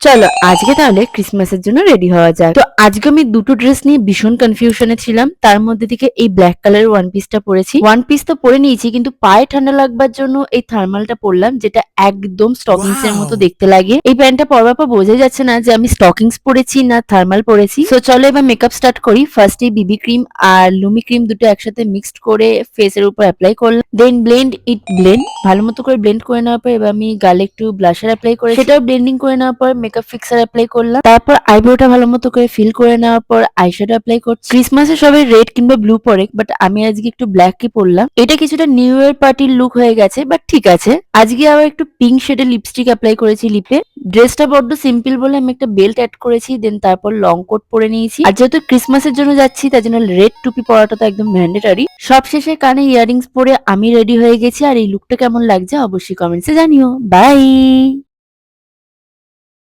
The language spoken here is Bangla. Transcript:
চলো আজকে তাহলে ক্রিসমাসের জন্য রেডি হওয়া যাক। তো আজকে আমি দুটো ড্রেস নিয়ে ভীষণ কনফিউশনে ছিলাম। তার মধ্যে থেকে এই ব্ল্যাক কালারের ওয়ান পিসটা পরেছি। ওয়ান পিস তো পরে নিয়েছি, কিন্তু পায়ে ঠান্ডা লাগবার জন্য এই থার্মালটা পরলাম, যেটা একদম স্টকিংস এর মতো দেখতে লাগে। এই প্যান্টটা পরবার পর বোঝাই যাচ্ছে না যে আমি স্টকিংস পরেছি না থার্মাল পরেছি। তো চলো এবার মেকআপ স্টার্ট করি। ফার্স্টে বিবি ক্রিম আর লুমি ক্রিম দুটো একসাথে মিক্সড করে ফেসের উপর অ্যাপ্লাই করলাম। দেন ব্লেন্ড ভালো মতো করে ব্লেন্ড করে নেওয়ার পর এবার আমি গালে একটু ব্লাশার অ্যাপ্লাই করে সেটাও ব্লেন্ডিং করে নেওয়ার পর মেকআপ ফিক্সার অ্যাপ্লাই করলাম। তারপর আইব্রোটা ভালো মতো করে ফিল করে নেওয়ার পর আইশ্যাডো অ্যাপ্লাই করছি। ক্রিসমাসে সবাই রেড কিংবা ব্লু পরে, বাট আমি আজকে একটু ব্ল্যাক কি পরলাম। এটা কিছুটা নিউ ইয়ার পার্টির লুক হয়ে গেছে, বাট ঠিক আছে। আজকে আবার একটু পিঙ্ক শেডের লিপস্টিক অ্যাপ্লাই করেছি লিপে। ড্রেসটা বড্ড সিম্পল বলে আমি একটা বেল্ট অ্যাড করেছি, দেন তারপর লং কোট পরে নিয়েছি। আর যেহেতু ক্রিসমাসের জন্য যাচ্ছি তার জন্য রেড টুপি পরাটা তো একদম ম্যান্ডেটরি। সবশেষে কানে ইয়ারিংস পরে আমি রেডি হয়ে গেছি। আর এই লুকটা কেমন লাগছে অবশ্যই কমেন্টসে জানিও। বাই।